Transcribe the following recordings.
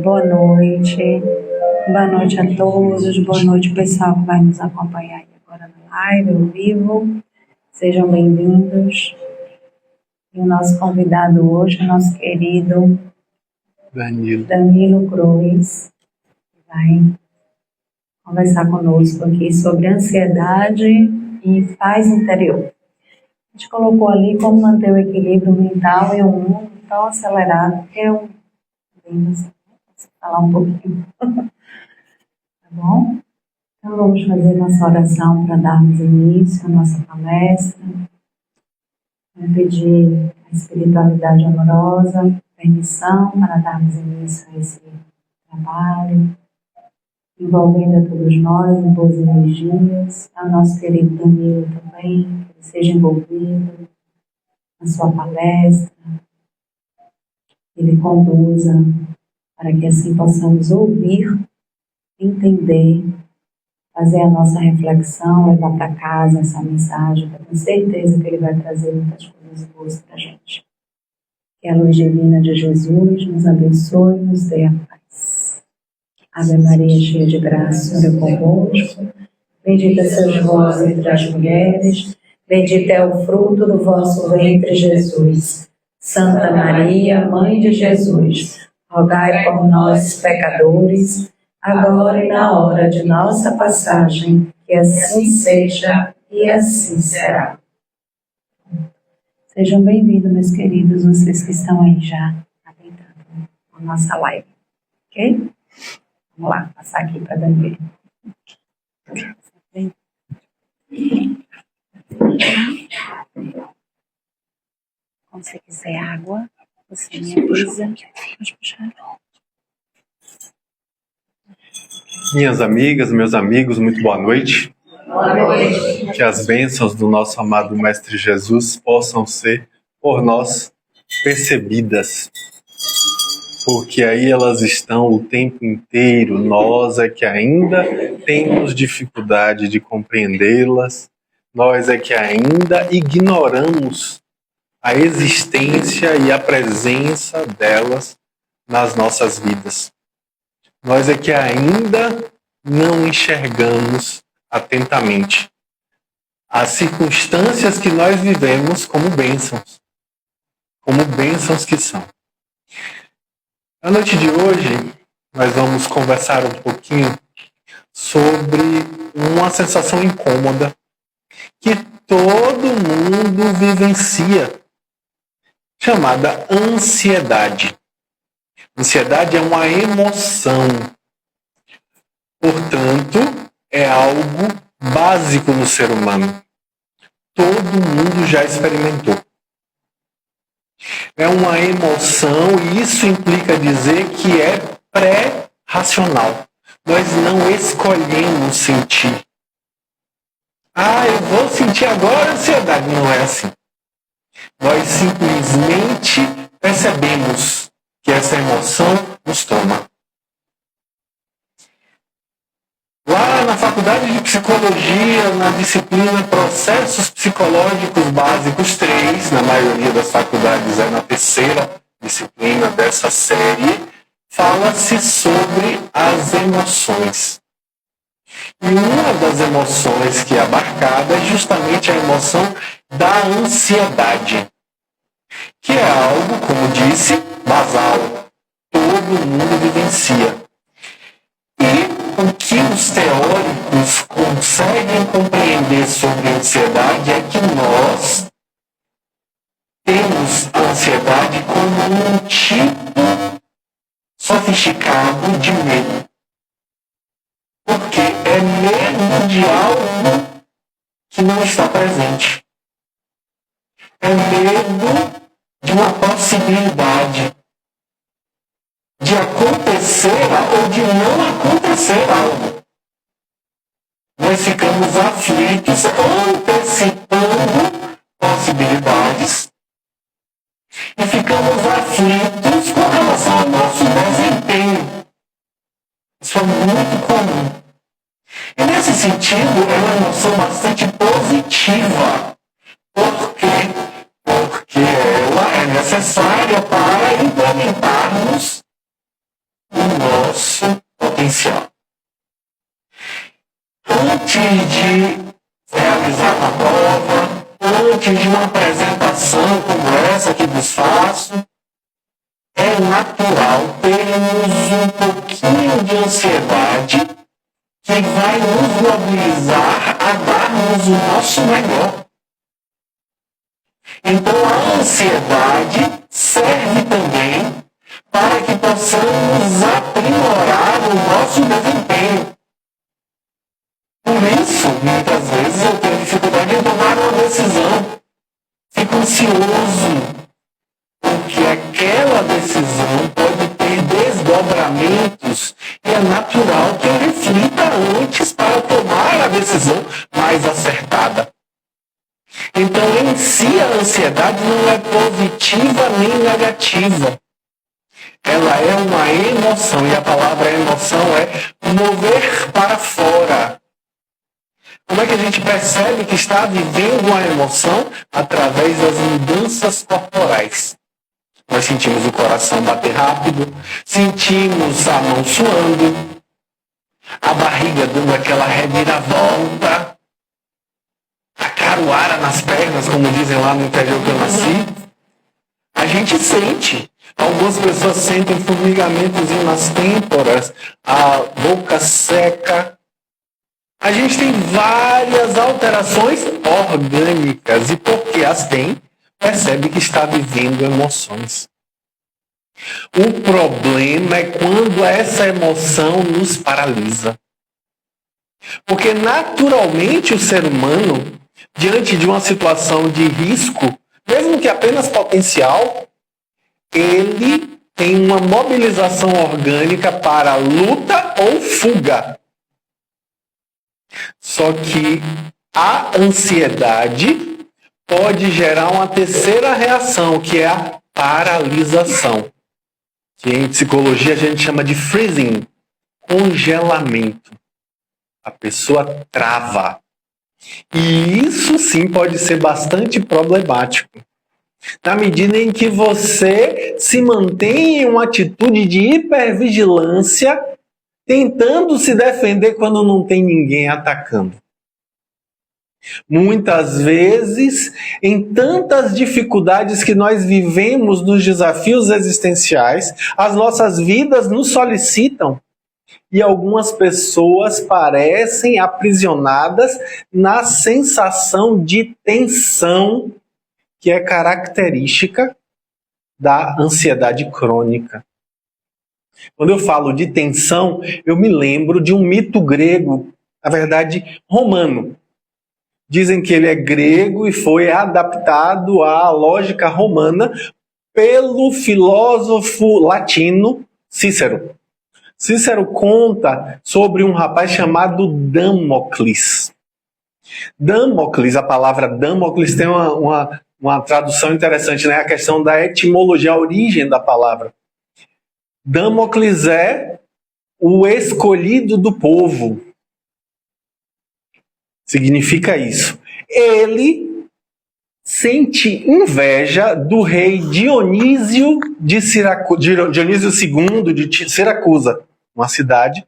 Boa noite. Boa noite a todos. Boa noite, pessoal que vai nos acompanhar aí agora na live, ao vivo. Sejam bem-vindos. E o nosso convidado hoje, o nosso querido Danilo Cruz, vai conversar conosco aqui sobre ansiedade e paz interior. A gente colocou ali como manter o equilíbrio mental em um mundo tão acelerado, que é um... Vou falar um pouquinho. Tá bom? Então vamos fazer nossa oração para darmos início à nossa palestra. Vou pedir a espiritualidade amorosa, permissão para darmos início a esse trabalho, envolvendo a todos nós em boas energias, ao nosso querido Danilo também, que ele seja envolvido na sua palestra, que ele conduza para que assim possamos ouvir, entender, fazer a nossa reflexão, levar para casa essa mensagem, eu tenho certeza que ele vai trazer muitas coisas boas para a gente. Que a luz divina de Jesus nos abençoe e nos dê a paz. Ave Maria, cheia de graça, o Senhor é convosco. Bendita sois vós entre as mulheres, bendito é o fruto do vosso ventre, Jesus. Santa Maria, Mãe de Jesus, rogai por nós, pecadores, agora e na hora de nossa passagem, que assim seja e assim será. Sejam bem-vindos, meus queridos, vocês que estão aí já adentrando a nossa live, ok? Vamos lá, passar aqui para Daniel. Quando você quiser água, você me avisa. Pode puxar. Minhas amigas, meus amigos, muito boa noite. Boa noite. Que as bênçãos do nosso amado Mestre Jesus possam ser por nós percebidas, porque aí elas estão o tempo inteiro. Nós é que ainda temos dificuldade de compreendê-las, nós é que ainda ignoramos a existência e a presença delas nas nossas vidas. Nós é que ainda não enxergamos atentamente as circunstâncias que nós vivemos como bênçãos que são. Na noite de hoje, nós vamos conversar um pouquinho sobre uma sensação incômoda que todo mundo vivencia, chamada ansiedade. Ansiedade é uma emoção, portanto, é algo básico no ser humano. Todo mundo já experimentou. É uma emoção e isso implica dizer que é pré-racional. Nós não escolhemos sentir. Eu vou sentir agora ansiedade. Não é assim. Nós simplesmente percebemos que essa emoção nos toma. Lá na faculdade de psicologia, na disciplina Processos Psicológicos Básicos 3, na maioria das faculdades é na terceira disciplina dessa série, fala-se sobre as emoções. E uma das emoções que é abarcada é justamente a emoção da ansiedade, que é algo, como disse, basal. Todo mundo vivencia. E o que os teóricos conseguem compreender sobre a ansiedade é que nós temos a ansiedade como um tipo sofisticado de medo. Porque é medo de algo que não está presente. É medo de uma possibilidade de acontecer ou de não acontecer algo. Nós ficamos aflitos, antecipando possibilidades e ficamos aflitos com relação ao nosso desempenho. Isso é muito comum. E nesse sentido, é uma emoção bastante positiva. Por quê? Porque ela é necessária para implementarmos um existencial. Antes de realizar uma prova, antes de uma apresentação como essa que vos faço, é natural termos um pouquinho de ansiedade que vai nos mobilizar a darmos o nosso melhor. Então a ansiedade serve também para que possamos aprimorar o nosso desempenho. Por isso, muitas vezes eu tenho dificuldade em tomar uma decisão. Fico ansioso, porque aquela decisão pode ter desdobramentos e é natural que eu reflita antes para tomar a decisão mais acertada. Então, em si, a ansiedade não é positiva nem negativa. Ela é uma emoção, e a palavra emoção é mover para fora. Como é que a gente percebe que está vivendo uma emoção? Através das mudanças corporais. Nós sentimos o coração bater rápido, sentimos a mão suando, a barriga dando aquela reviravolta, a caruara nas pernas, como dizem lá no interior que eu nasci. A gente sente. Algumas pessoas sentem formigamentos nas têmporas, a boca seca. A gente tem várias alterações orgânicas e porque as tem, percebe que está vivendo emoções. O problema é quando essa emoção nos paralisa. Porque naturalmente o ser humano, diante de uma situação de risco, mesmo que apenas potencial, ele tem uma mobilização orgânica para luta ou fuga. Só que a ansiedade pode gerar uma terceira reação, que é a paralisação. Que em psicologia a gente chama de freezing, congelamento. A pessoa trava. E isso sim pode ser bastante problemático. Na medida em que você se mantém em uma atitude de hipervigilância, tentando se defender quando não tem ninguém atacando. Muitas vezes, em tantas dificuldades que nós vivemos nos desafios existenciais, as nossas vidas nos solicitam e algumas pessoas parecem aprisionadas na sensação de tensão que é característica da ansiedade crônica. Quando eu falo de tensão, eu me lembro de um mito grego, na verdade, romano. Dizem que ele é grego e foi adaptado à lógica romana pelo filósofo latino Cícero. Cícero conta sobre um rapaz chamado Damocles. Damocles, a palavra Damocles tem uma tradução interessante, né? A questão da etimologia, a origem da palavra. Damocles é o escolhido do povo. Significa isso. Ele sente inveja do rei Dionísio Dionísio II de Siracusa, uma cidade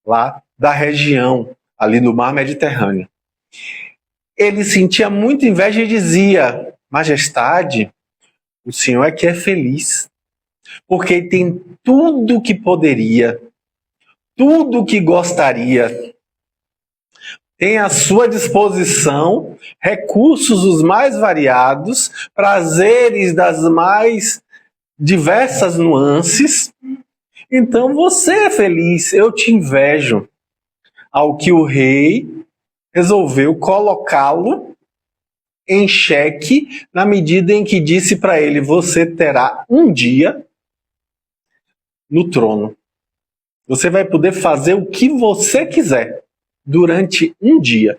lá da região, ali do mar Mediterrâneo. Ele sentia muita inveja e dizia: Majestade, o senhor é que é feliz, porque tem tudo que poderia, tudo que gostaria. Tem à sua disposição recursos os mais variados, prazeres das mais diversas nuances. Então você é feliz, eu te invejo. Ao que o rei resolveu colocá-lo em xeque, na medida em que disse para ele: você terá um dia no trono. Você vai poder fazer o que você quiser durante um dia.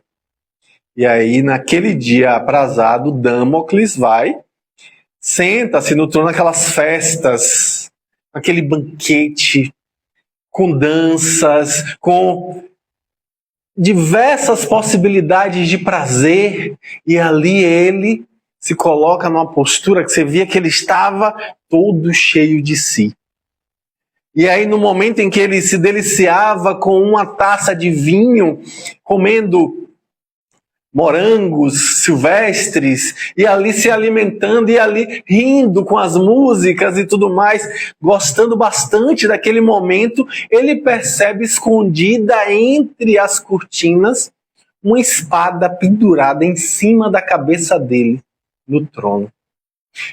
E aí, naquele dia aprazado, Damocles vai, senta-se no trono, naquelas festas, aquele banquete, com danças, com diversas possibilidades de prazer, e ali ele se coloca numa postura que você via que ele estava todo cheio de si. E aí, no momento em que ele se deliciava com uma taça de vinho, comendo morangos silvestres, e ali se alimentando, e ali rindo com as músicas e tudo mais, gostando bastante daquele momento, ele percebe escondida entre as cortinas uma espada pendurada em cima da cabeça dele, no trono.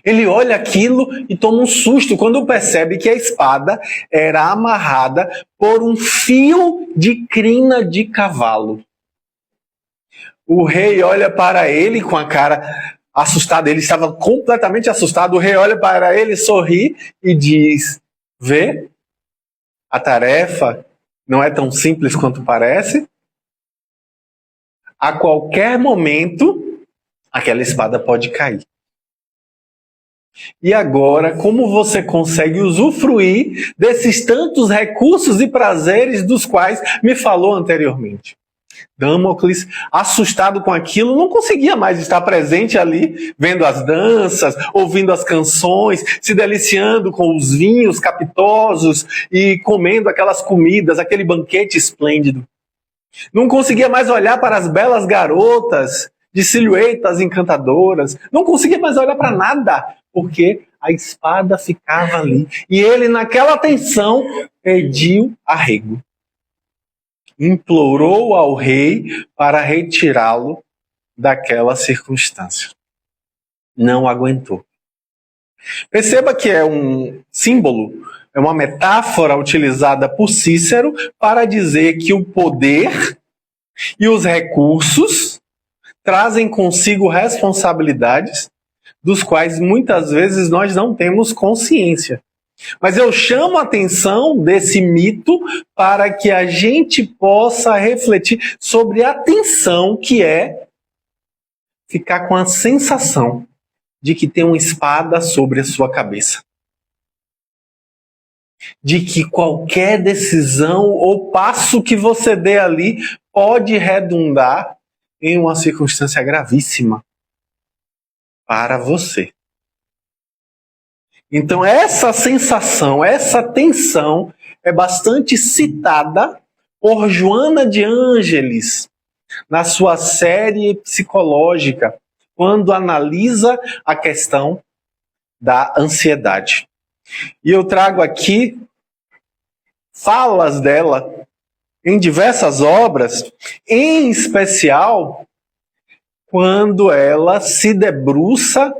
Ele olha aquilo e toma um susto quando percebe que a espada era amarrada por um fio de crina de cavalo. O rei olha para ele com a cara assustada, ele estava completamente assustado. O rei olha para ele, sorri e diz: vê, a tarefa não é tão simples quanto parece. A qualquer momento, aquela espada pode cair. E agora, como você consegue usufruir desses tantos recursos e prazeres dos quais me falou anteriormente? Damocles, assustado com aquilo, não conseguia mais estar presente ali, vendo as danças, ouvindo as canções, se deliciando com os vinhos capitosos e comendo aquelas comidas, aquele banquete esplêndido. Não conseguia mais olhar para as belas garotas de silhuetas encantadoras, não conseguia mais olhar para nada, porque a espada ficava ali. E ele, naquela tensão, pediu arrego. Implorou ao rei para retirá-lo daquela circunstância. Não aguentou. Perceba que é um símbolo, é uma metáfora utilizada por Cícero para dizer que o poder e os recursos trazem consigo responsabilidades dos quais muitas vezes nós não temos consciência. Mas eu chamo a atenção desse mito para que a gente possa refletir sobre a tensão que é ficar com a sensação de que tem uma espada sobre a sua cabeça. De que qualquer decisão ou passo que você dê ali pode redundar em uma circunstância gravíssima para você. Então essa sensação, essa tensão é bastante citada por Joana de Ângeles na sua série psicológica, quando analisa a questão da ansiedade. E eu trago aqui falas dela em diversas obras, em especial quando ela se debruça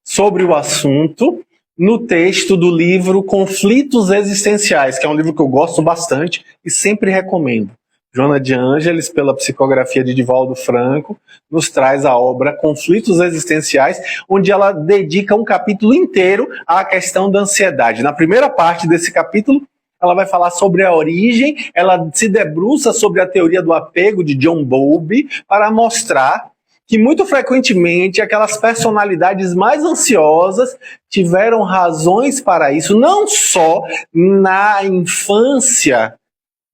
sobre o assunto no texto do livro Conflitos Existenciais, que é um livro que eu gosto bastante e sempre recomendo. Joana de Ângeles, pela psicografia de Divaldo Franco, nos traz a obra Conflitos Existenciais, onde ela dedica um capítulo inteiro à questão da ansiedade. Na primeira parte desse capítulo, ela vai falar sobre a origem, ela se debruça sobre a teoria do apego de John Bowlby para mostrar que muito frequentemente aquelas personalidades mais ansiosas tiveram razões para isso, não só na infância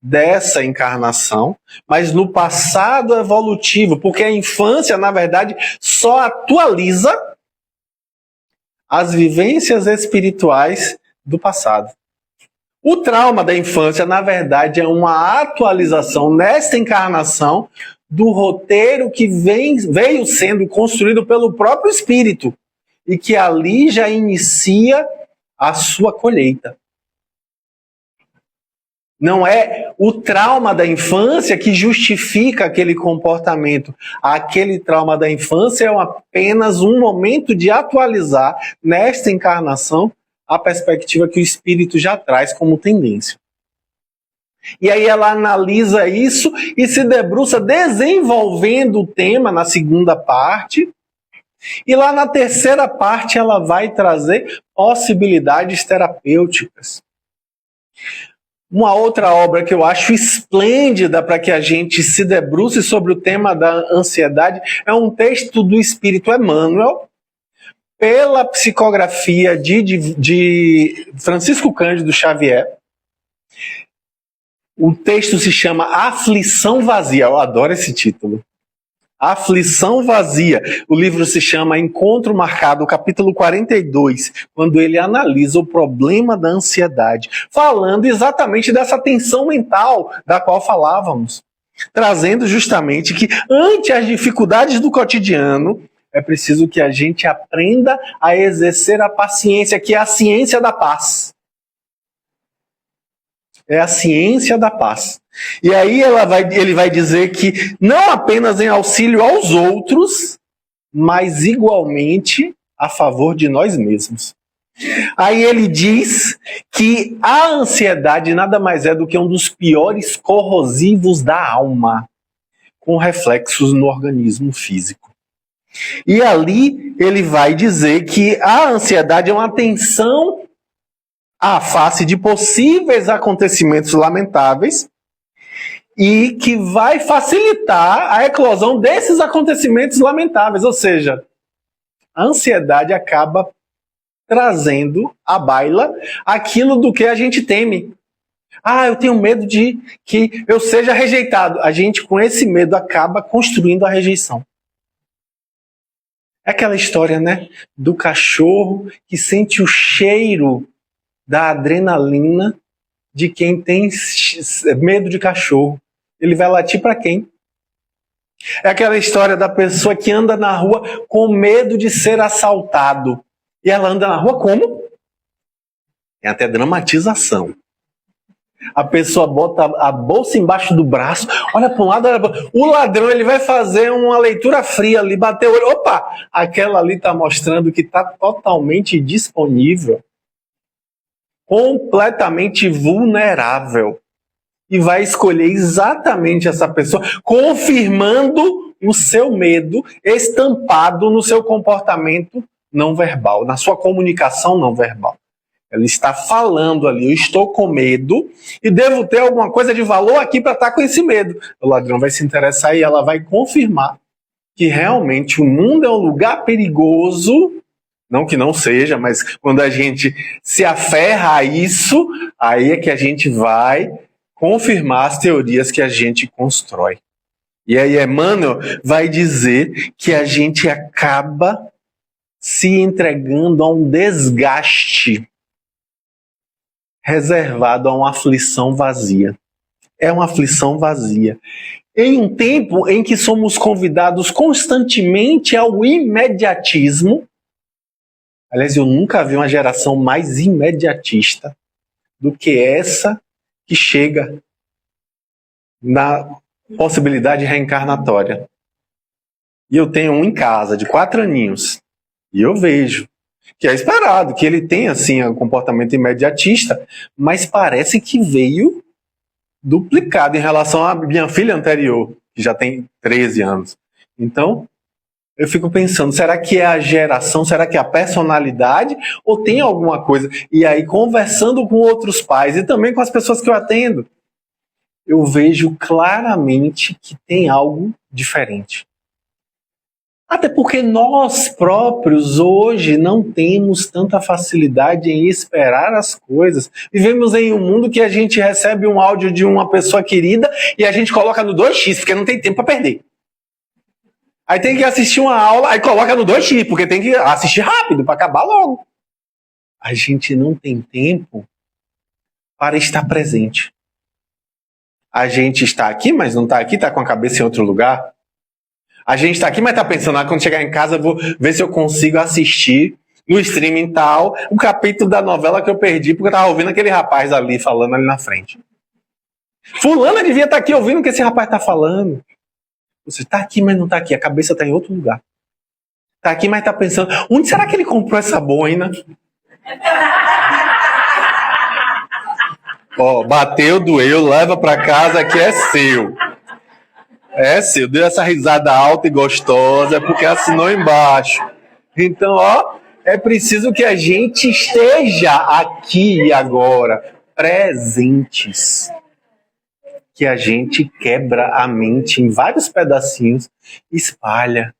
dessa encarnação, mas no passado evolutivo, porque a infância, na verdade, só atualiza as vivências espirituais do passado. O trauma da infância, na verdade, é uma atualização nesta encarnação do roteiro que veio sendo construído pelo próprio espírito e que ali já inicia a sua colheita. Não é o trauma da infância que justifica aquele comportamento. Aquele trauma da infância é apenas um momento de atualizar nesta encarnação a perspectiva que o espírito já traz como tendência. E aí ela analisa isso e se debruça desenvolvendo o tema na segunda parte. E lá na terceira parte ela vai trazer possibilidades terapêuticas. Uma outra obra que eu acho esplêndida para que a gente se debruce sobre o tema da ansiedade é um texto do Espírito Emmanuel, pela psicografia de Francisco Cândido Xavier. O texto se chama Aflição Vazia. Eu adoro esse título. Aflição vazia. O livro se chama Encontro Marcado, capítulo 42, quando ele analisa o problema da ansiedade, falando exatamente dessa tensão mental da qual falávamos, trazendo justamente que ante as dificuldades do cotidiano, é preciso que a gente aprenda a exercer a paciência, que é a ciência da paz. É a ciência da paz. E aí ele vai dizer que não apenas em auxílio aos outros, mas igualmente a favor de nós mesmos. Aí ele diz que a ansiedade nada mais é do que um dos piores corrosivos da alma, com reflexos no organismo físico. E ali ele vai dizer que a ansiedade é uma tensão à face de possíveis acontecimentos lamentáveis e que vai facilitar a eclosão desses acontecimentos lamentáveis. Ou seja, a ansiedade acaba trazendo à baila aquilo do que a gente teme. Eu tenho medo de que eu seja rejeitado. A gente, com esse medo, acaba construindo a rejeição. É aquela história, né, do cachorro que sente o cheiro da adrenalina de quem tem medo de cachorro. Ele vai latir para quem? É aquela história da pessoa que anda na rua com medo de ser assaltado. E ela anda na rua como? Tem até dramatização. A pessoa bota a bolsa embaixo do braço, olha para um lado, olha para... O ladrão ele vai fazer uma leitura fria ali, bater o olho. Opa! Aquela ali está mostrando que está totalmente disponível, completamente vulnerável. E vai escolher exatamente essa pessoa, confirmando o seu medo estampado no seu comportamento não verbal, na sua comunicação não verbal. Ela está falando ali, eu estou com medo e devo ter alguma coisa de valor aqui para estar com esse medo. O ladrão vai se interessar e ela vai confirmar que realmente o mundo é um lugar perigoso, não que não seja, mas quando a gente se aferra a isso, aí é que a gente vai confirmar as teorias que a gente constrói. E aí Emmanuel vai dizer que a gente acaba se entregando a um desgaste reservado a uma aflição vazia. É uma aflição vazia. Em um tempo em que somos convidados constantemente ao imediatismo, aliás, eu nunca vi uma geração mais imediatista do que essa que chega na possibilidade reencarnatória. E eu tenho um em casa, de 4 aninhos, e eu vejo que é esperado, que ele tenha assim, um comportamento imediatista, mas parece que veio duplicado em relação à minha filha anterior, que já tem 13 anos. Então, eu fico pensando, será que é a geração, será que é a personalidade, ou tem alguma coisa? E aí, conversando com outros pais e também com as pessoas que eu atendo, eu vejo claramente que tem algo diferente. Até porque nós próprios hoje não temos tanta facilidade em esperar as coisas. Vivemos em um mundo que a gente recebe um áudio de uma pessoa querida e a gente coloca no 2x, porque não tem tempo para perder. Aí tem que assistir uma aula, aí coloca no 2x, porque tem que assistir rápido, para acabar logo. A gente não tem tempo para estar presente. A gente está aqui, mas não está aqui, está com a cabeça em outro lugar. A gente está aqui, mas está pensando, quando chegar em casa, eu vou ver se eu consigo assistir no streaming tal o capítulo da novela que eu perdi, porque eu estava ouvindo aquele rapaz ali falando ali na frente. Fulana devia estar aqui ouvindo o que esse rapaz está falando. Você está aqui, mas não está aqui. A cabeça está em outro lugar. Está aqui, mas está pensando, onde será que ele comprou essa boina? Bateu, doeu, leva para casa que é seu. É seu. Deu essa risada alta e gostosa, é porque assinou embaixo. Então, é preciso que a gente esteja aqui e agora, presentes. Que a gente quebra a mente em vários pedacinhos e espalha.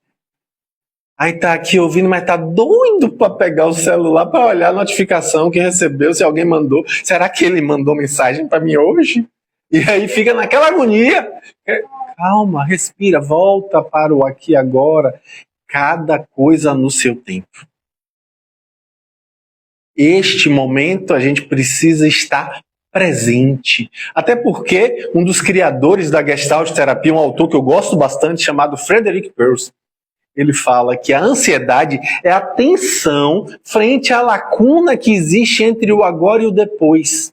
Aí tá aqui ouvindo, mas tá doido para pegar o celular para olhar a notificação que recebeu, se alguém mandou. Será que ele mandou mensagem para mim hoje? E aí fica naquela agonia. calma, respira, volta para o aqui e agora. Cada coisa no seu tempo. Este momento a gente precisa estar presente. Até porque um dos criadores da Gestalt terapia, um autor que eu gosto bastante, chamado Frederick Perls, ele fala que a ansiedade é a tensão frente à lacuna que existe entre o agora e o depois.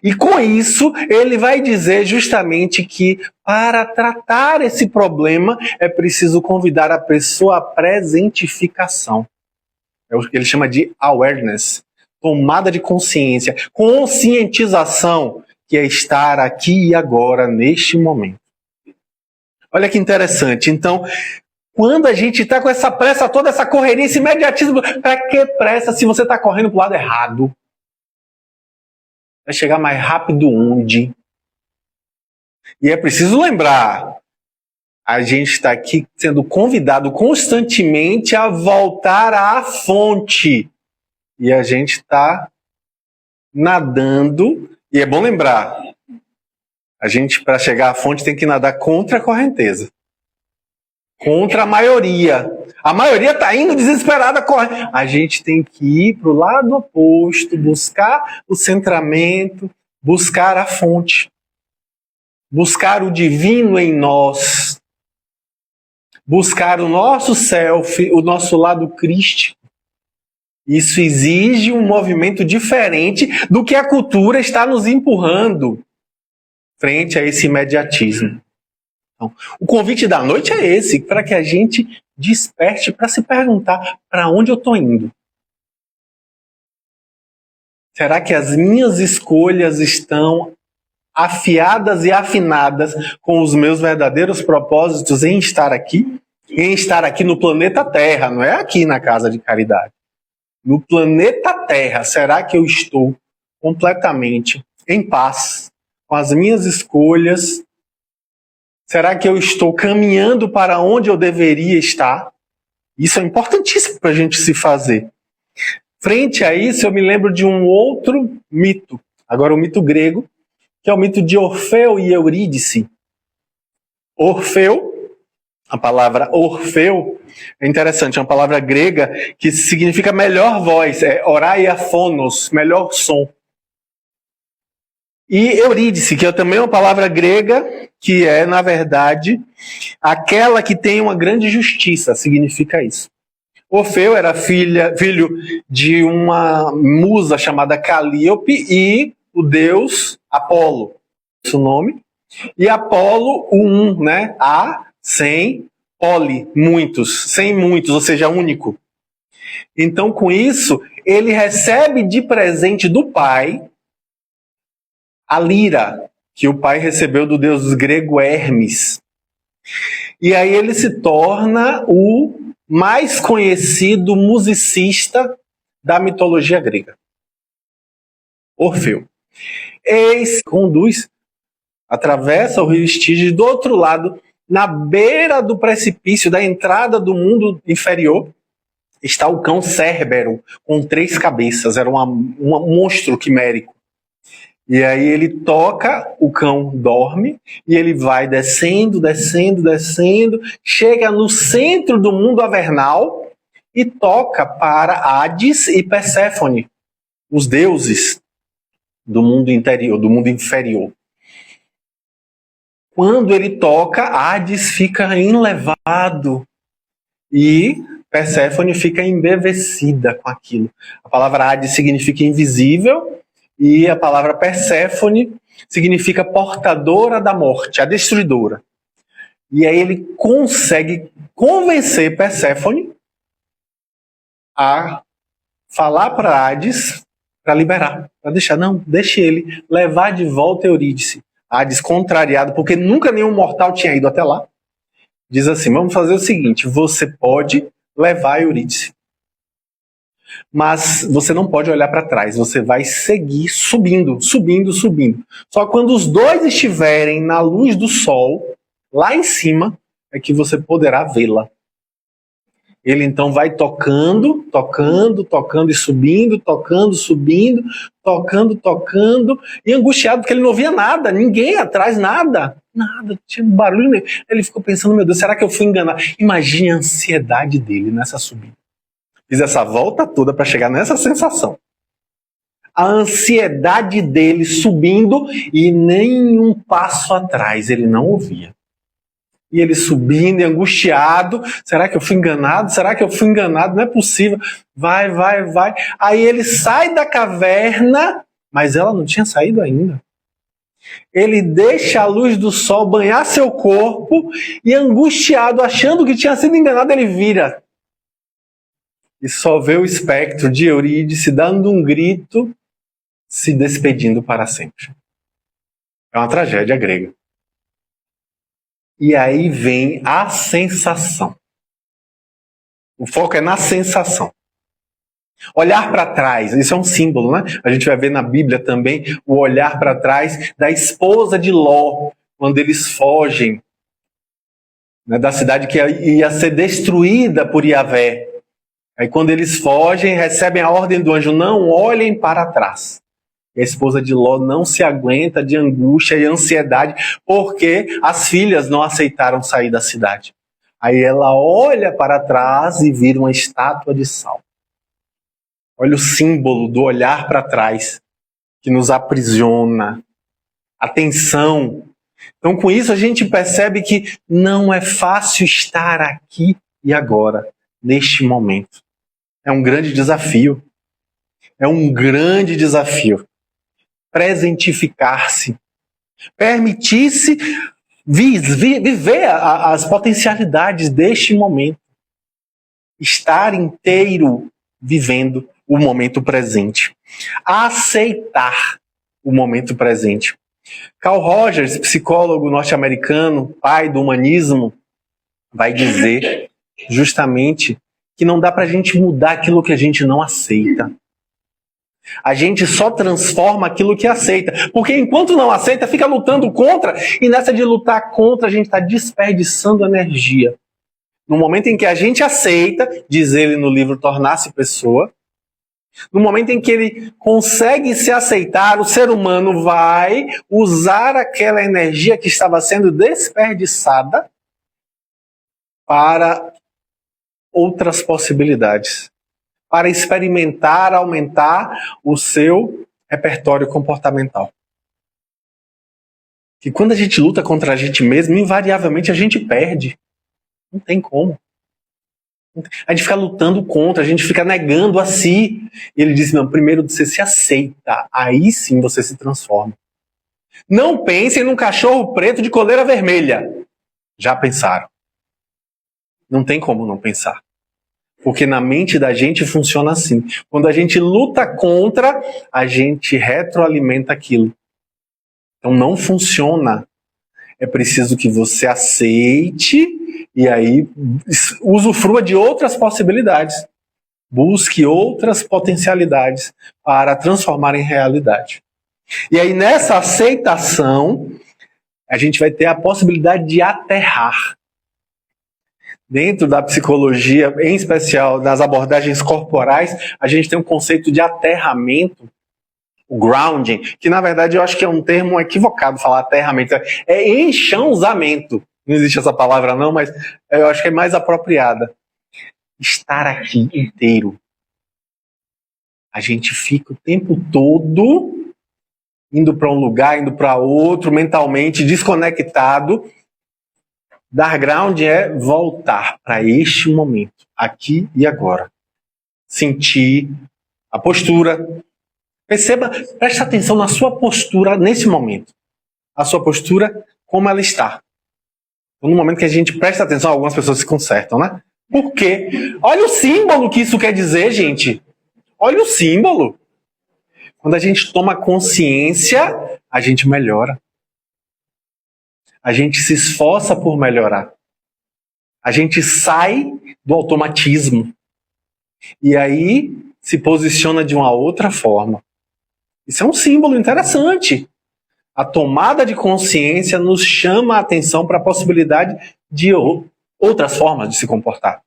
E com isso, ele vai dizer justamente que para tratar esse problema é preciso convidar a pessoa à presentificação. É o que ele chama de awareness, tomada de consciência, conscientização, que é estar aqui e agora, neste momento. Olha que interessante. Então, quando a gente está com essa pressa toda, essa correria, esse imediatismo, para que pressa se você está correndo para o lado errado? Vai chegar mais rápido onde? E é preciso lembrar, a gente está aqui sendo convidado constantemente a voltar à fonte. E a gente está nadando, e é bom lembrar, a gente, para chegar à fonte, tem que nadar contra a correnteza. Contra a maioria. A maioria está indo desesperada, correndo. A gente tem que ir para o lado oposto, buscar o centramento, buscar a fonte. Buscar o divino em nós. Buscar o nosso self, o nosso lado crístico. Isso exige um movimento diferente do que a cultura está nos empurrando frente a esse imediatismo. Então, o convite da noite é esse, para que a gente desperte para se perguntar para onde eu estou indo. Será que as minhas escolhas estão afiadas e afinadas com os meus verdadeiros propósitos em estar aqui? Em estar aqui no planeta Terra, não é aqui na Casa de Caridade. No planeta Terra, será que eu estou completamente em paz com as minhas escolhas? Será que eu estou caminhando para onde eu deveria estar? Isso é importantíssimo para a gente se fazer. Frente a isso, eu me lembro de um outro mito, agora o mito grego, que é o mito de Orfeu e Eurídice. Orfeu, a palavra Orfeu, é interessante, é uma palavra grega que significa melhor voz, é oraia phonos, melhor som. E Eurídice, que é também uma palavra grega, que é, na verdade, aquela que tem uma grande justiça, significa isso. Orfeu era filho de uma musa chamada Calíope e o deus Apolo, esse é o nome. E Apolo, o um, né? A, sem, poli, muitos, sem muitos, ou seja, único. Então, com isso, ele recebe de presente do pai a lira, que o pai recebeu do deus grego Hermes. E aí ele se torna o mais conhecido musicista da mitologia grega. Orfeu. Eis conduz, atravessa o rio Estige, do outro lado, na beira do precipício da entrada do mundo inferior, está o cão Cérbero, com 3 cabeças, era um monstro quimérico. E aí ele toca, o cão dorme, e ele vai descendo, descendo, descendo, chega no centro do mundo avernal e toca para Hades e Perséfone, os deuses do mundo interior, do mundo inferior. Quando ele toca, Hades fica enlevado e Perséfone fica embevecida com aquilo. A palavra Hades significa invisível, e a palavra Perséfone significa portadora da morte, a destruidora. E aí ele consegue convencer Perséfone a falar para Hades para liberar, para deixar. Não, deixe ele levar de volta Eurídice. Hades, contrariado, porque nunca nenhum mortal tinha ido até lá, diz assim, vamos fazer o seguinte, você pode levar Eurídice, mas você não pode olhar para trás, você vai seguir subindo, subindo, subindo. Só quando os dois estiverem na luz do sol, lá em cima, é que você poderá vê-la. Ele então vai tocando, tocando, tocando e subindo, tocando, subindo, tocando, tocando, e angustiado porque ele não via nada, ninguém atrás, nada. Nada, não tinha barulho nenhum. Ele ficou pensando, meu Deus, será que eu fui enganado? Imagine a ansiedade dele nessa subida. Fiz essa volta toda para chegar nessa sensação. A ansiedade dele subindo e nem um passo atrás ele não ouvia. E ele subindo e angustiado. Será que eu fui enganado? Será que eu fui enganado? Não é possível. Vai. Aí ele sai da caverna, mas ela não tinha saído ainda. Ele deixa a luz do sol banhar seu corpo e angustiado, achando que tinha sido enganado, ele vira. E só vê o espectro de Eurídice dando um grito, se despedindo para sempre. É uma tragédia grega. E aí vem a sensação. O foco é na sensação. Olhar para trás, isso é um símbolo, né? A gente vai ver na Bíblia também o olhar para trás da esposa de Ló, quando eles fogem, né, da cidade que ia ser destruída por Yahvé. Aí quando eles fogem, recebem a ordem do anjo, não olhem para trás. E a esposa de Ló não se aguenta de angústia e ansiedade, porque as filhas não aceitaram sair da cidade. Aí ela olha para trás e vira uma estátua de sal. Olha o símbolo do olhar para trás, que nos aprisiona. Atenção. Então, com isso, a gente percebe que não é fácil estar aqui e agora, neste momento. É um grande desafio. É um grande desafio. Presentificar-se. Permitir-se viver as potencialidades deste momento. Estar inteiro vivendo o momento presente. Aceitar o momento presente. Carl Rogers, psicólogo norte-americano, pai do humanismo, vai dizer justamente que não dá pra gente mudar aquilo que a gente não aceita. A gente só transforma aquilo que aceita. Porque enquanto não aceita, fica lutando contra. E nessa de lutar contra, a gente está desperdiçando energia. No momento em que a gente aceita, diz ele no livro Tornar-se Pessoa, no momento em que ele consegue se aceitar, o ser humano vai usar aquela energia que estava sendo desperdiçada para outras possibilidades. Para experimentar, aumentar o seu repertório comportamental. E quando a gente luta contra a gente mesmo, invariavelmente a gente perde. Não tem como. A gente fica lutando contra, a gente fica negando a si. E ele disse, não, primeiro você se aceita, aí sim você se transforma. Não pensem num cachorro preto de coleira vermelha. Já pensaram? Não tem como não pensar. Porque na mente da gente funciona assim. Quando a gente luta contra, a gente retroalimenta aquilo. Então não funciona. É preciso que você aceite e aí usufrua de outras possibilidades. Busque outras potencialidades para transformar em realidade. E aí nessa aceitação, a gente vai ter a possibilidade de aterrar. Dentro da psicologia, em especial nas abordagens corporais, a gente tem um conceito de aterramento, o grounding, que na verdade eu acho que é um termo equivocado falar aterramento, é enxãozamento. Não existe essa palavra não, mas eu acho que é mais apropriada. Estar aqui inteiro. A gente fica o tempo todo indo para um lugar, indo para outro, mentalmente desconectado. Dar ground é voltar para este momento, aqui e agora. Sentir a postura. Perceba, preste atenção na sua postura nesse momento. A sua postura, como ela está. No momento que a gente presta atenção, algumas pessoas se consertam, né? Por quê? Olha o símbolo que isso quer dizer, gente. Olha o símbolo. Quando a gente toma consciência, a gente melhora. A gente se esforça por melhorar. A gente sai do automatismo. E aí se posiciona de uma outra forma. Isso é um símbolo interessante. A tomada de consciência nos chama a atenção para a possibilidade de outras formas de se comportar.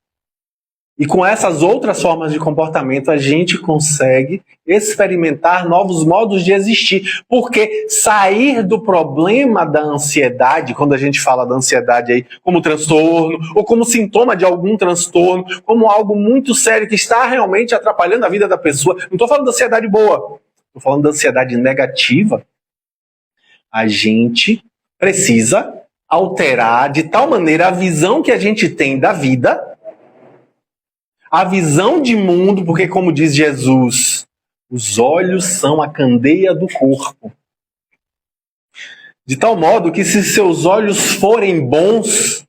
E com essas outras formas de comportamento, a gente consegue experimentar novos modos de existir. Porque sair do problema da ansiedade, quando a gente fala da ansiedade aí como transtorno, ou como sintoma de algum transtorno, como algo muito sério que está realmente atrapalhando a vida da pessoa. Não estou falando da ansiedade boa, estou falando da ansiedade negativa. A gente precisa alterar de tal maneira a visão que a gente tem da vida, a visão de mundo, porque como diz Jesus, os olhos são a candeia do corpo. De tal modo que se seus olhos forem bons,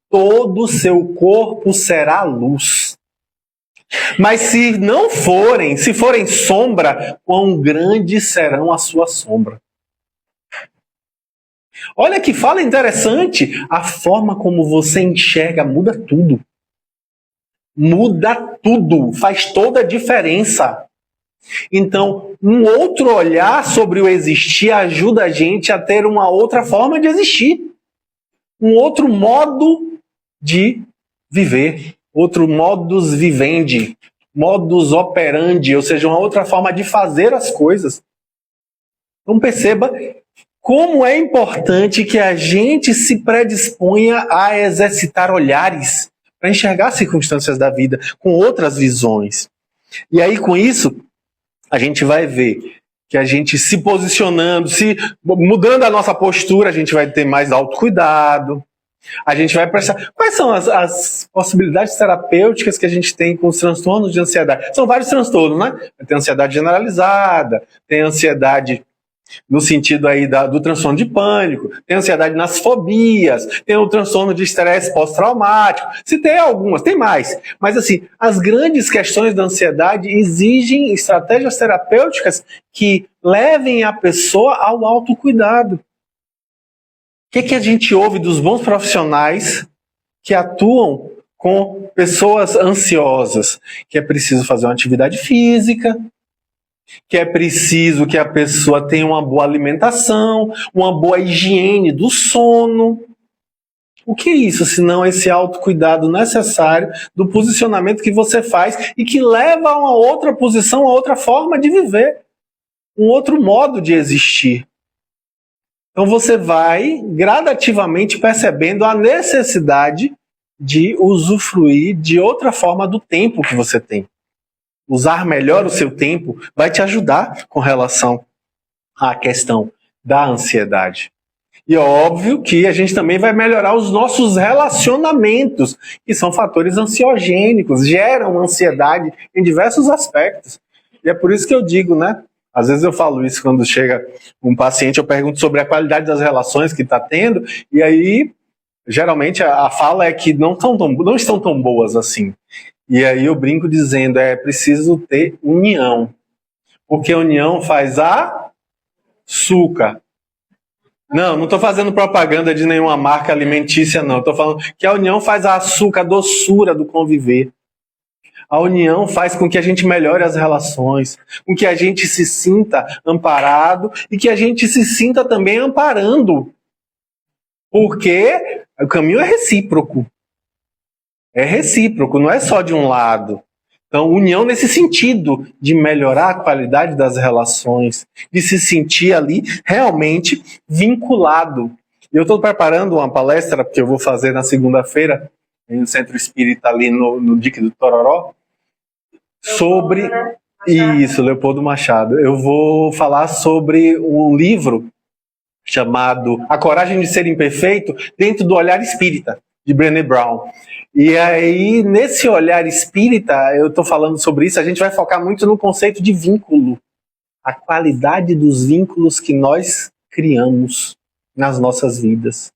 todo o seu corpo será luz. Mas se não forem, se forem sombra, quão grandes serão a sua sombra. Olha que fala interessante, a forma como você enxerga muda tudo. Muda tudo, faz toda a diferença. Então, um outro olhar sobre o existir ajuda a gente a ter uma outra forma de existir. Um outro modo de viver. Outro modus vivendi. Modus operandi, ou seja, uma outra forma de fazer as coisas. Então perceba como é importante que a gente se predisponha a exercitar olhares para enxergar as circunstâncias da vida com outras visões. E aí, com isso, a gente vai ver que a gente se posicionando, mudando a nossa postura, a gente vai ter mais autocuidado, a gente vai prestar... Quais são as possibilidades terapêuticas que a gente tem com os transtornos de ansiedade? São vários transtornos, né? Tem ansiedade generalizada, tem ansiedade no sentido aí do transtorno de pânico, tem ansiedade nas fobias, tem o transtorno de estresse pós-traumático, se tem algumas, tem mais. Mas assim, as grandes questões da ansiedade exigem estratégias terapêuticas que levem a pessoa ao autocuidado. O que a gente ouve dos bons profissionais que atuam com pessoas ansiosas? Que é preciso fazer uma atividade física, que é preciso que a pessoa tenha uma boa alimentação, uma boa higiene do sono. O que é isso, senão esse autocuidado necessário do posicionamento que você faz e que leva a uma outra posição, a outra forma de viver, um outro modo de existir. Então você vai gradativamente percebendo a necessidade de usufruir de outra forma do tempo que você tem. Usar melhor o seu tempo vai te ajudar com relação à questão da ansiedade. E é óbvio que a gente também vai melhorar os nossos relacionamentos, que são fatores ansiogênicos, geram ansiedade em diversos aspectos. E é por isso que eu digo, né? Às vezes eu falo isso quando chega um paciente, eu pergunto sobre a qualidade das relações que está tendo, e aí, geralmente, a fala é que não estão tão boas assim. E aí eu brinco dizendo, é preciso ter união. Porque a união faz açúcar. Não estou fazendo propaganda de nenhuma marca alimentícia, não. Estou falando que a união faz a açúcar, a doçura do conviver. A união faz com que a gente melhore as relações, com que a gente se sinta amparado e que a gente se sinta também amparando. Porque o caminho é recíproco. É recíproco, não é só de um lado. Então, união nesse sentido de melhorar a qualidade das relações, de se sentir ali realmente vinculado. Eu estou preparando uma palestra que eu vou fazer na segunda-feira, no Centro Espírita ali no Dique do Tororó, sobre... Isso, Leopoldo Machado. Eu vou falar sobre um livro chamado A Coragem de Ser Imperfeito, dentro do olhar espírita, de Brené Brown. E aí, nesse olhar espírita, eu estou falando sobre isso, a gente vai focar muito no conceito de vínculo. A qualidade dos vínculos que nós criamos nas nossas vidas.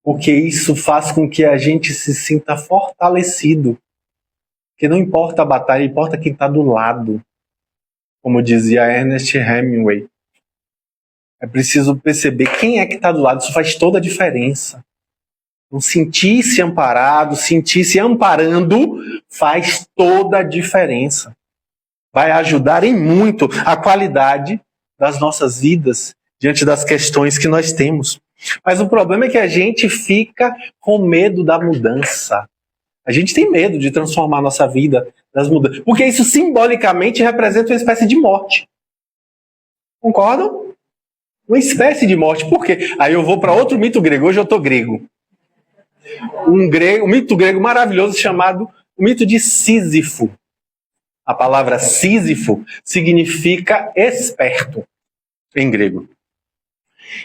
Porque isso faz com que a gente se sinta fortalecido. Porque não importa a batalha, importa quem está do lado. Como dizia Ernest Hemingway. É preciso perceber quem é que está do lado, isso faz toda a diferença. Então, sentir-se amparado, sentir-se amparando, faz toda a diferença. Vai ajudar em muito a qualidade das nossas vidas diante das questões que nós temos. Mas o problema é que a gente fica com medo da mudança. A gente tem medo de transformar a nossa vida, das mudanças, porque isso simbolicamente representa uma espécie de morte. Concordam? Uma espécie de morte. Por quê? Aí eu vou para outro mito grego. Hoje eu estou grego. Um mito grego maravilhoso chamado o mito de Sísifo. A palavra Sísifo significa esperto em grego.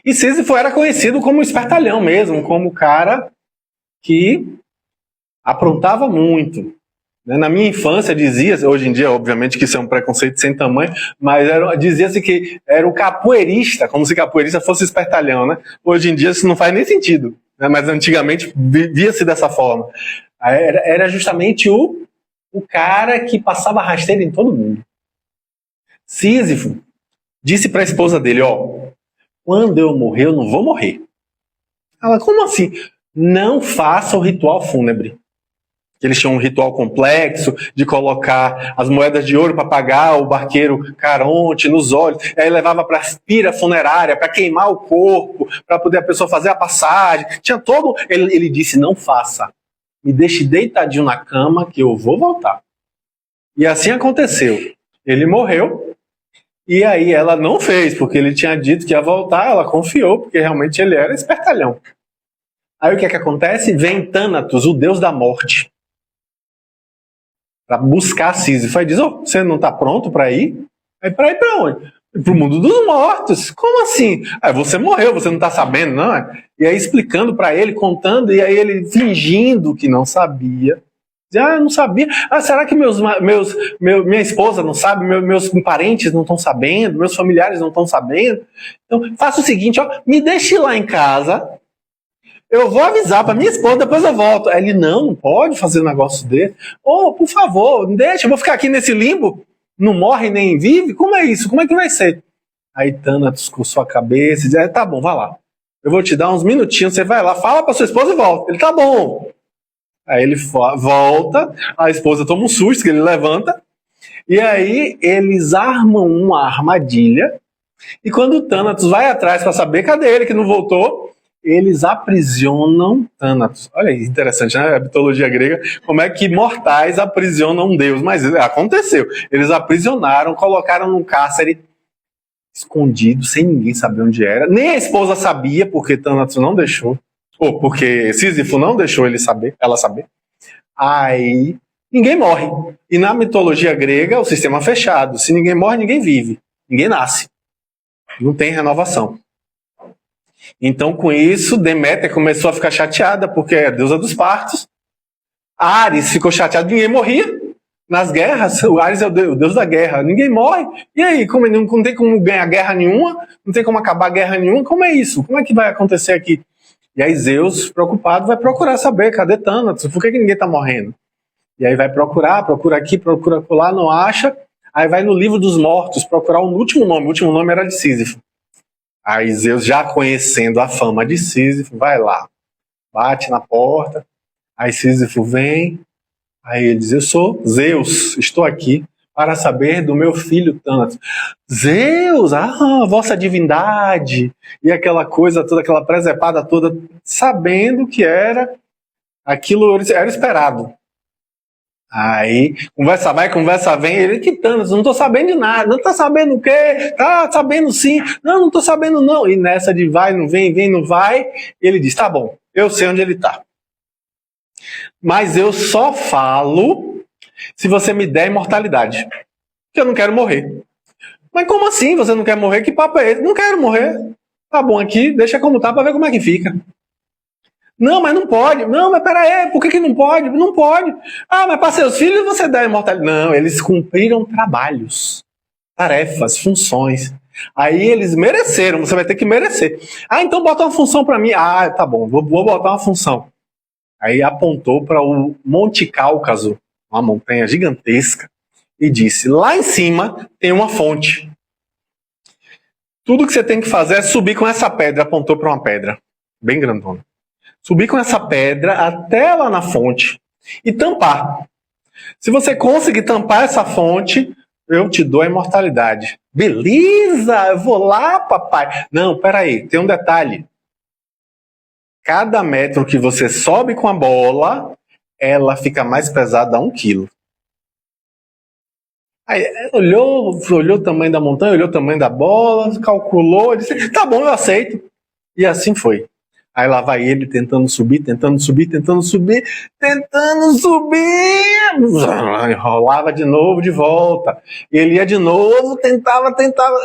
E Sísifo era conhecido como espertalhão mesmo, como o cara que aprontava muito. Na minha infância dizia-se, hoje em dia obviamente que isso é um preconceito sem tamanho, mas dizia-se que era o capoeirista, como se capoeirista fosse espertalhão, né? Hoje em dia isso não faz nem sentido, né? Mas antigamente via-se dessa forma. Era justamente o cara que passava rasteira em todo mundo. Sísifo disse para a esposa dele, quando eu morrer, eu não vou morrer. Ela, como assim? Não faça o ritual fúnebre. Eles tinham um ritual complexo de colocar as moedas de ouro para pagar o barqueiro Caronte nos olhos, aí levava para a pira funerária para queimar o corpo, para poder a pessoa fazer a passagem. Tinha todo. Ele disse: não faça, me deixe deitadinho na cama que eu vou voltar. E assim aconteceu. Ele morreu e aí ela não fez, porque ele tinha dito que ia voltar, ela confiou, porque realmente ele era espertalhão. Aí o que é que acontece? Vem Thanatos, o deus da morte, para buscar Sísifo. Aí diz: você não está pronto para ir? Aí para ir para onde? Para o mundo dos mortos. Como assim? Aí você morreu, você não está sabendo, não é? E aí explicando para ele, contando, e aí ele fingindo que não sabia. Não sabia. Será que minha esposa não sabe? Meus parentes não estão sabendo? Meus familiares não estão sabendo? Então faça o seguinte, me deixe lá em casa. Eu vou avisar para minha esposa, depois eu volto. Aí ele, não pode fazer um negócio desse. Por favor, deixa, eu vou ficar aqui nesse limbo. Não morre nem vive? Como é isso? Como é que vai ser? Aí Thanatos coçou a cabeça e diz: tá bom, vai lá. Eu vou te dar uns minutinhos, você vai lá, fala para sua esposa e volta. Ele, tá bom. Aí ele volta, a esposa toma um susto, que ele levanta, e aí eles armam uma armadilha, e quando o Thanatos vai atrás para saber, cadê ele que não voltou? Eles aprisionam Thanatos. Olha aí, interessante, né? A mitologia grega, como é que mortais aprisionam um deus. Mas aconteceu. Eles aprisionaram, colocaram num cárcere escondido, sem ninguém saber onde era. Nem a esposa sabia, porque Thanatos não deixou. Ou porque Sísifo não deixou ela saber. Aí ninguém morre. E na mitologia grega, o sistema é fechado. Se ninguém morre, ninguém vive. Ninguém nasce. Não tem renovação. Então, com isso, Deméter começou a ficar chateada, porque é a deusa dos partos. Ares ficou chateado, ninguém morria nas guerras. O Ares é o deus da guerra, ninguém morre. E aí, como não tem como ganhar guerra nenhuma, não tem como acabar guerra nenhuma, como é isso? Como é que vai acontecer aqui? E aí Zeus, preocupado, vai procurar saber, cadê Thanatos? Por que ninguém está morrendo? E aí vai procura aqui, procura lá, não acha. Aí vai no livro dos mortos procurar o último nome era de Sísifo. Aí Zeus, já conhecendo a fama de Sísifo, vai lá, bate na porta, aí Sísifo vem, aí ele diz: eu sou Zeus, estou aqui para saber do meu filho Thanatos. Zeus, vossa divindade, e aquela coisa toda, aquela presepada toda, sabendo que era aquilo, era esperado. Aí, conversa vai, conversa vem, ele, que Thanatos, não tô sabendo de nada, não tá sabendo o quê? Tá sabendo sim, não tô sabendo não. E nessa de vai, não vem, não vai, ele diz: tá bom, eu sei onde ele tá. Mas eu só falo se você me der imortalidade, que eu não quero morrer. Mas como assim você não quer morrer? Que papo é esse? Não quero morrer. Tá bom aqui, deixa como tá pra ver como é que fica. Não, mas não pode. Não, mas peraí, por que não pode? Não pode. Mas para seus filhos você dá imortalidade. Não, eles cumpriram trabalhos, tarefas, funções. Aí eles mereceram, você vai ter que merecer. Então bota uma função para mim. Tá bom, vou botar uma função. Aí apontou para o Monte Cáucaso, uma montanha gigantesca, e disse: lá em cima tem uma fonte. Tudo que você tem que fazer é subir com essa pedra. Apontou para uma pedra, bem grandona. Subir com essa pedra até lá na fonte e tampar. Se você conseguir tampar essa fonte, eu te dou a imortalidade. Beleza, eu vou lá, papai. Não, peraí, tem um detalhe. Cada metro que você sobe com a bola ela fica mais pesada a 1 quilo. Aí olhou o tamanho da montanha, olhou o tamanho da bola, calculou, disse, tá bom, eu aceito. E assim foi. Aí lá vai ele tentando subir, rolava de novo de volta. Ele ia de novo, tentava,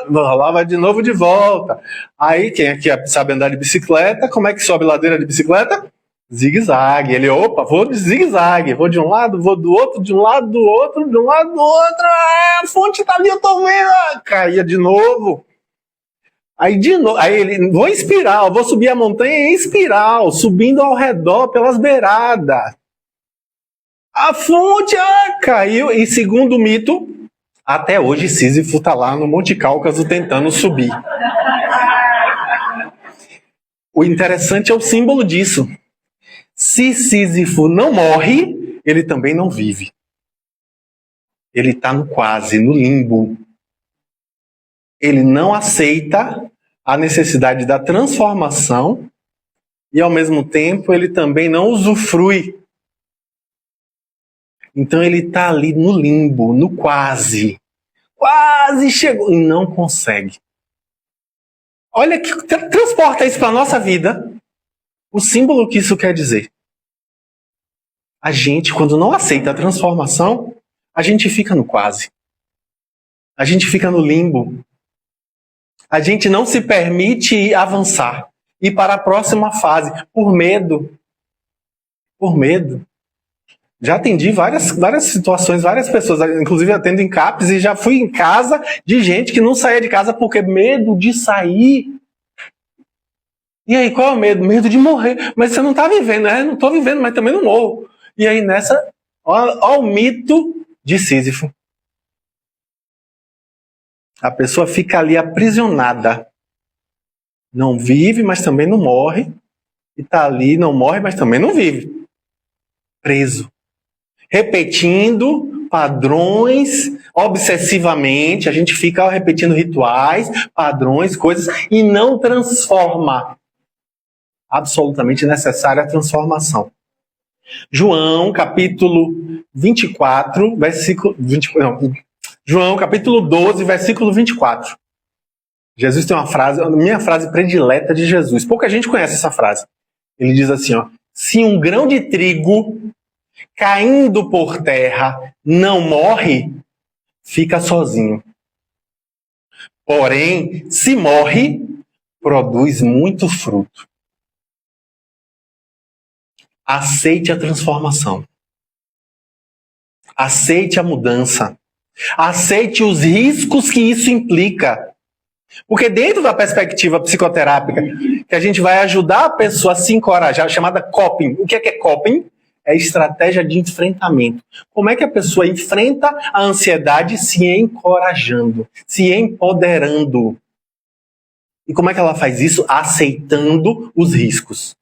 rolava de novo de volta. Aí quem aqui sabe andar de bicicleta, como é que sobe ladeira de bicicleta? Zigue-zague. Ele, opa, vou de zigue-zague. Vou de um lado, vou do outro, de um lado do outro, de um lado do outro. Ah, a fonte tá ali, eu tô vendo. Caía de novo. Aí de novo, aí ele, vou em espiral, vou subir a montanha em espiral, subindo ao redor pelas beiradas. A fonte caiu. E segundo o mito, até hoje Sísifo tá lá no Monte Cáucaso tentando subir. O interessante é o símbolo disso. Se Sísifo não morre, ele também não vive. Ele está no quase, no limbo. Ele não aceita a necessidade da transformação e, ao mesmo tempo, ele também não usufrui. Então ele está ali no limbo, no quase. Quase chegou e não consegue. Olha que transporta isso para a nossa vida. O símbolo que isso quer dizer. A gente, quando não aceita a transformação, a gente fica no quase. A gente fica no limbo. A gente não se permite avançar. Ir para a próxima fase. Por medo. Por medo. Já atendi várias situações, várias pessoas, inclusive atendo em CAPES, e já fui em casa de gente que não saía de casa porque medo de sair. E aí, qual é o medo? Medo de morrer. Mas você não está vivendo, né? Não estou vivendo, mas também não morro. E aí nessa, ó o mito de Sísifo. A pessoa fica ali aprisionada. Não vive, mas também não morre. E está ali, não morre, mas também não vive. Preso. Repetindo padrões obsessivamente. A gente fica repetindo rituais, padrões, coisas, e não transforma. Absolutamente necessária a transformação. João, capítulo 24, versículo... João, capítulo 12, versículo 24. Jesus tem uma frase, a minha frase predileta de Jesus. Pouca gente conhece essa frase. Ele diz assim, ó, se um grão de trigo caindo por terra não morre, fica sozinho. Porém, se morre, produz muito fruto. Aceite a transformação. Aceite a mudança. Aceite os riscos que isso implica. Porque dentro da perspectiva psicoterápica, que a gente vai ajudar a pessoa a se encorajar, chamada coping. O que é coping? É estratégia de enfrentamento. Como é que a pessoa enfrenta a ansiedade se encorajando, se empoderando? E como é que ela faz isso? Aceitando os riscos.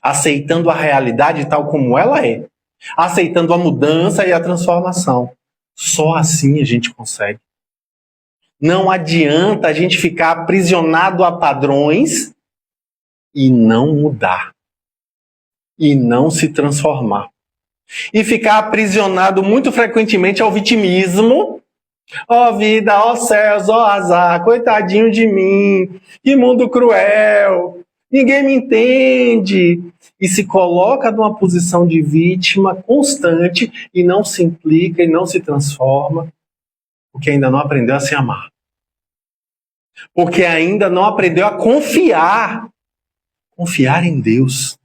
Aceitando a realidade tal como ela é. Aceitando a mudança e a transformação. Só assim a gente consegue. Não adianta a gente ficar aprisionado a padrões e não mudar. E não se transformar. E ficar aprisionado muito frequentemente ao vitimismo. Ó vida, ó céus, ó azar, coitadinho de mim, que mundo cruel, ninguém me entende. E se coloca numa posição de vítima constante e não se implica e não se transforma, porque ainda não aprendeu a se amar. Porque ainda não aprendeu a confiar. Confiar em Deus.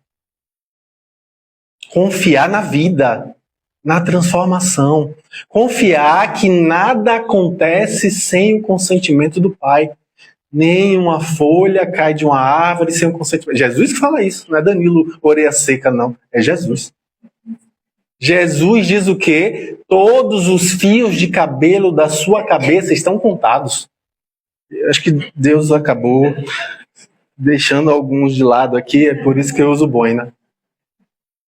Confiar na vida, na transformação. Confiar que nada acontece sem o consentimento do Pai. Nem uma folha cai de uma árvore sem o consentimento. Jesus que fala isso, não é Danilo Orelha Seca, não. É Jesus. Jesus diz o quê? Todos os fios de cabelo da sua cabeça estão contados. Acho que Deus acabou deixando alguns de lado aqui, é por isso que eu uso boina.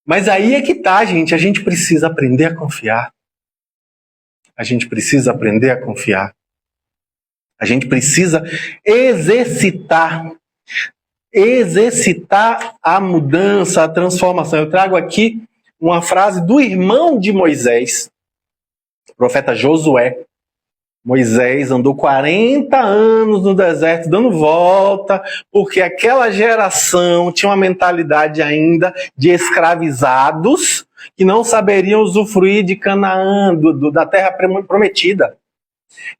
Mas aí é que tá, gente. A gente precisa aprender a confiar. A gente precisa aprender a confiar. A gente precisa exercitar a mudança, a transformação. Eu trago aqui uma frase do irmão de Moisés, o profeta Josué. Moisés andou 40 anos no deserto dando volta, porque aquela geração tinha uma mentalidade ainda de escravizados que não saberiam usufruir de Canaã, da terra prometida.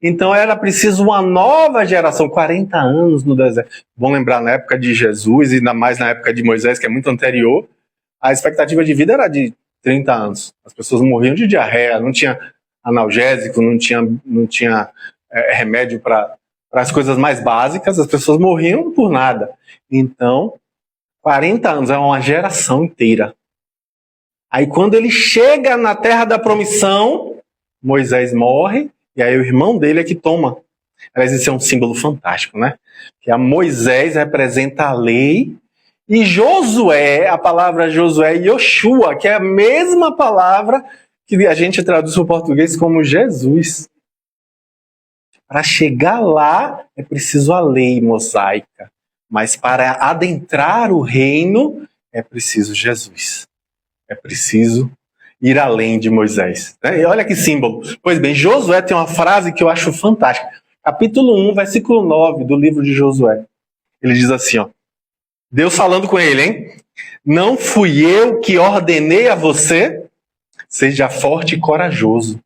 Então era preciso uma nova geração, 40 anos no deserto. Bom lembrar, na época de Jesus, e ainda mais na época de Moisés, que é muito anterior, a expectativa de vida era de 30 anos. As pessoas morriam de diarreia, não tinha analgésico, não tinha remédio para as coisas mais básicas, as pessoas morriam por nada. Então, 40 anos é uma geração inteira. Aí quando ele chega na terra da promissão, Moisés morre, e aí o irmão dele é que toma. Aliás, esse é um símbolo fantástico, né? Que a Moisés representa a lei, e Josué, a palavra Josué, Yoshua, que é a mesma palavra que a gente traduz para o português como Jesus. Para chegar lá é preciso a lei mosaica, mas para adentrar o reino é preciso Jesus. É preciso ir além de Moisés. E olha que símbolo. Pois bem, Josué tem uma frase que eu acho fantástica. Capítulo 1, versículo 9 do livro de Josué. Ele diz assim, ó, Deus falando com ele, hein? Não fui eu que ordenei a você? Seja forte e corajoso.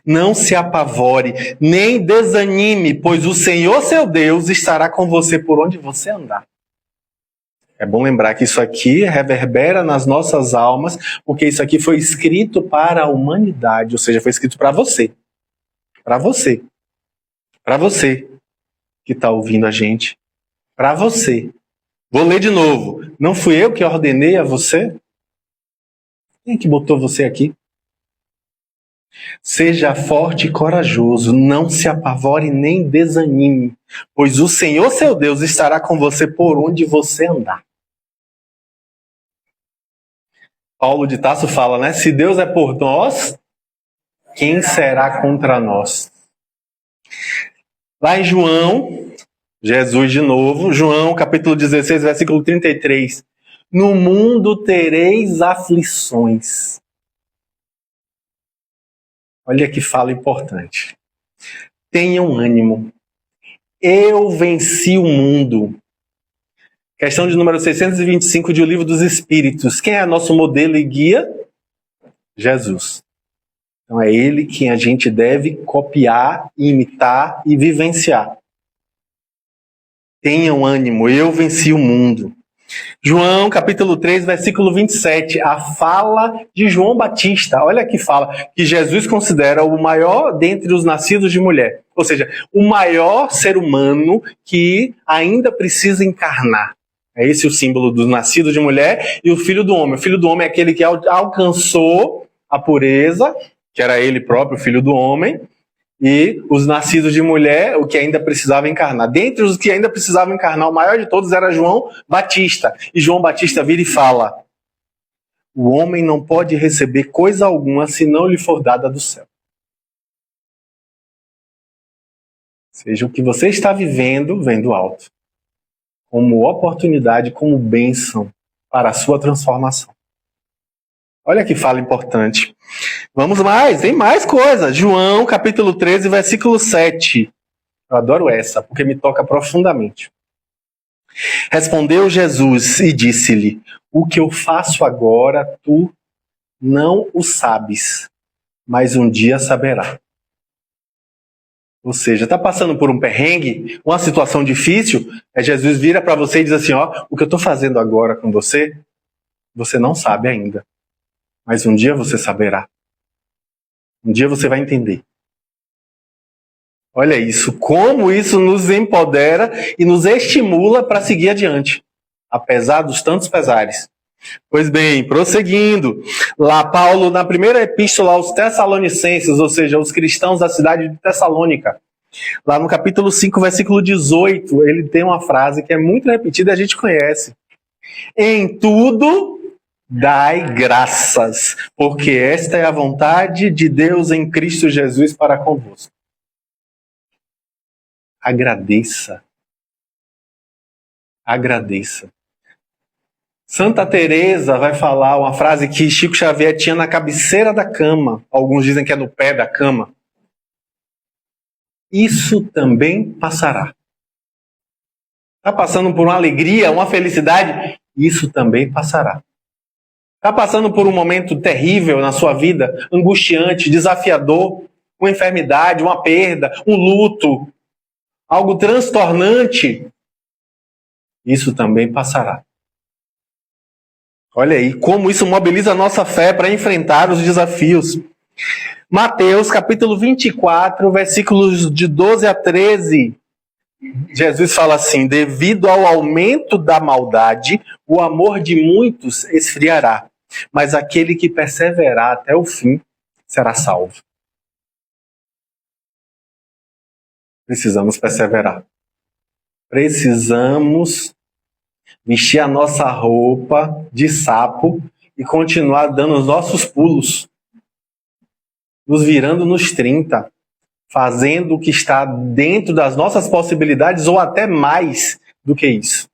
Não se apavore, nem desanime, pois o Senhor seu Deus estará com você por onde você andar. É bom lembrar que isso aqui reverbera nas nossas almas, porque isso aqui foi escrito para a humanidade, ou seja, foi escrito para você. Para você. Para você que está ouvindo a gente. Para você. Vou ler de novo. Não fui eu que ordenei a você? Quem é que botou você aqui? Seja forte e corajoso, não se apavore nem desanime, pois o Senhor seu Deus estará com você por onde você andar. Paulo de Tarso fala, né? Se Deus é por nós, quem será contra nós? Lá em João, Jesus de novo, João capítulo 16, versículo 33. No mundo tereis aflições. Olha que fala importante. Tenham ânimo. Eu venci o mundo. Questão de número 625 de O Livro dos Espíritos. Quem é nosso modelo e guia? Jesus. Então é ele quem a gente deve copiar, imitar e vivenciar. Tenham ânimo, eu venci o mundo. João, capítulo 3, versículo 27, a fala de João Batista. Olha que fala, que Jesus considera o maior dentre os nascidos de mulher. Ou seja, o maior ser humano que ainda precisa encarnar. É esse o símbolo do nascido de mulher e o filho do homem. O filho do homem é aquele que alcançou a pureza, que era ele próprio, o filho do homem, e os nascidos de mulher, o que ainda precisava encarnar. Dentre os que ainda precisavam encarnar, o maior de todos era João Batista. E João Batista vira e fala, o homem não pode receber coisa alguma se não lhe for dada do céu. Ou seja, o que você está vivendo, vem do alto. Como oportunidade, como bênção para a sua transformação. Olha que fala importante. Vamos mais, tem mais coisa. João, capítulo 13, versículo 7. Eu adoro essa, porque me toca profundamente. Respondeu Jesus e disse-lhe, o que eu faço agora, tu não o sabes, mas um dia saberá. Ou seja, está passando por um perrengue, uma situação difícil, Jesus vira para você e diz assim, ó, o que eu estou fazendo agora com você, você não sabe ainda. Mas um dia você saberá. Um dia você vai entender. Olha isso, como isso nos empodera e nos estimula para seguir adiante, apesar dos tantos pesares. Pois bem, prosseguindo, lá Paulo, na primeira epístola aos Tessalonicenses, ou seja, os cristãos da cidade de Tessalônica, lá no capítulo 5, versículo 18, ele tem uma frase que é muito repetida e a gente conhece. Em tudo dai graças, porque esta é a vontade de Deus em Cristo Jesus para convosco. Agradeça. Agradeça. Santa Teresa vai falar uma frase que Chico Xavier tinha na cabeceira da cama. Alguns dizem que é no pé da cama. Isso também passará. Está passando por uma alegria, uma felicidade? Isso também passará. Está passando por um momento terrível na sua vida, angustiante, desafiador, uma enfermidade, uma perda, um luto, algo transtornante? Isso também passará. Olha aí, como isso mobiliza a nossa fé para enfrentar os desafios. Mateus, capítulo 24, versículos de 12 a 13. Jesus fala assim: devido ao aumento da maldade, o amor de muitos esfriará, mas aquele que perseverar até o fim será salvo. Precisamos perseverar. Precisamos vestir a nossa roupa de sapo e continuar dando os nossos pulos, nos virando nos 30, fazendo o que está dentro das nossas possibilidades ou até mais do que isso.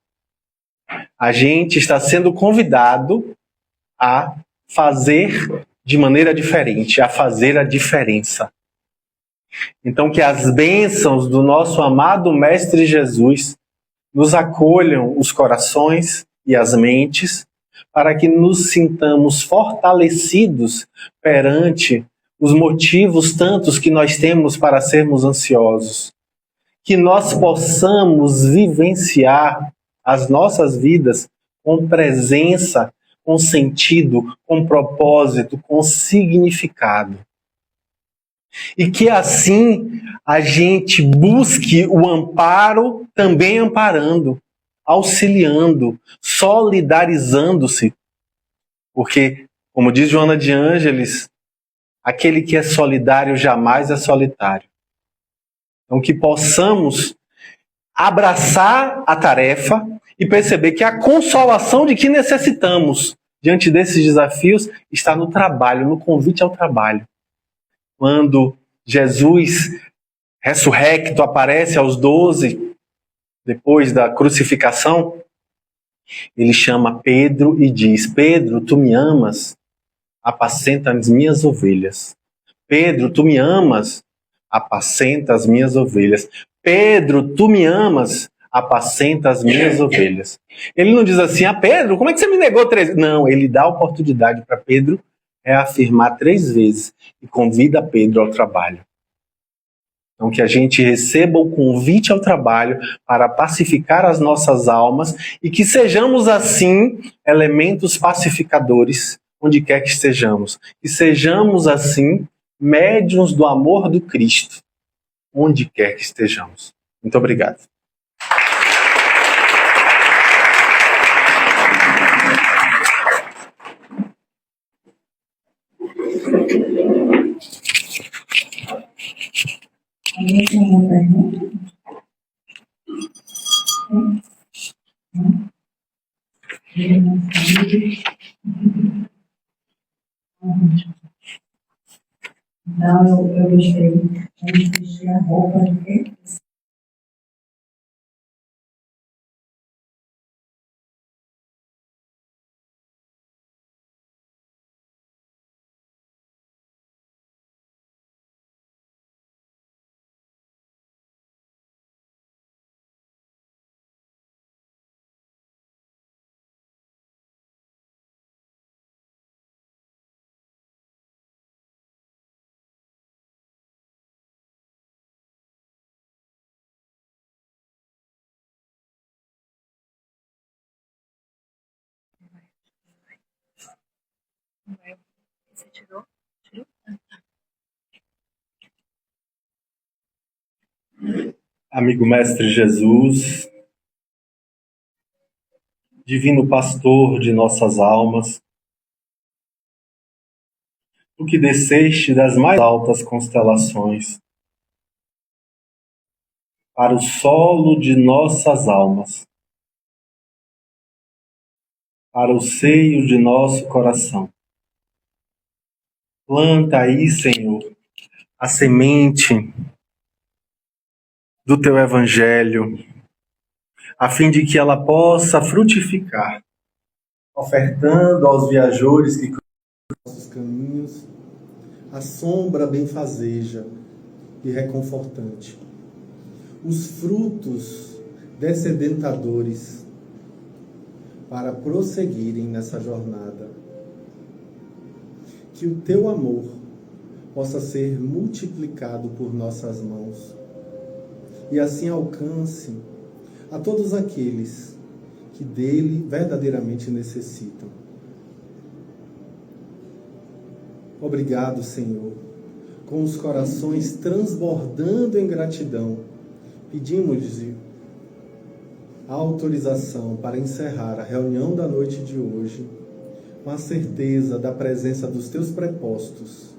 A gente está sendo convidado a fazer de maneira diferente, a fazer a diferença. Então, que as bênçãos do nosso amado Mestre Jesus nos acolham os corações e as mentes, para que nos sintamos fortalecidos perante os motivos tantos que nós temos para sermos ansiosos. Que nós possamos vivenciar as nossas vidas com presença, com sentido, com propósito, com significado. E que assim a gente busque o amparo também amparando, auxiliando, solidarizando-se. Porque, como diz Joana de Ângeles, aquele que é solidário jamais é solitário. Então que possamos abraçar a tarefa e perceber que a consolação de que necessitamos diante desses desafios está no trabalho, no convite ao trabalho. Quando Jesus ressurrecto aparece aos 12, depois da crucificação, ele chama Pedro e diz: Pedro, tu me amas? Apacenta as minhas ovelhas. Pedro, tu me amas? Apacenta as minhas ovelhas. Pedro, tu me amas? Apacenta as minhas ovelhas. Ele não diz assim: Pedro, como é que você me negou 3 vezes? Não, ele dá a oportunidade para Pedro reafirmar 3 vezes e convida Pedro ao trabalho. Então, que a gente receba o convite ao trabalho para pacificar as nossas almas e que sejamos, assim, elementos pacificadores onde quer que estejamos. Que sejamos, assim, médiuns do amor do Cristo, onde quer que estejamos. Muito obrigado. Alguém tem uma pergunta? Então, eu gostei de vestir a roupa de quê? Você tirou? Amigo Mestre Jesus, divino pastor de nossas almas, tu que desceste das mais altas constelações para o solo de nossas almas, para o seio de nosso coração. Planta aí, Senhor, a semente do teu evangelho, a fim de que ela possa frutificar, ofertando aos viajores que cruzam nossos caminhos a sombra benfazeja e reconfortante, os frutos descedentadores para prosseguirem nessa jornada. Que o teu amor possa ser multiplicado por nossas mãos e assim alcance a todos aqueles que dele verdadeiramente necessitam. Obrigado, Senhor. Com os corações transbordando em gratidão, pedimos-lhe a autorização para encerrar a reunião da noite de hoje, com a certeza da presença dos teus prepostos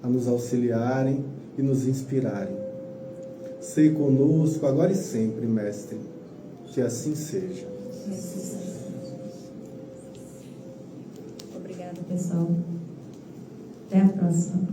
a nos auxiliarem e nos inspirarem. Sê conosco agora e sempre, Mestre. Que assim seja. Obrigada, pessoal. Até a próxima.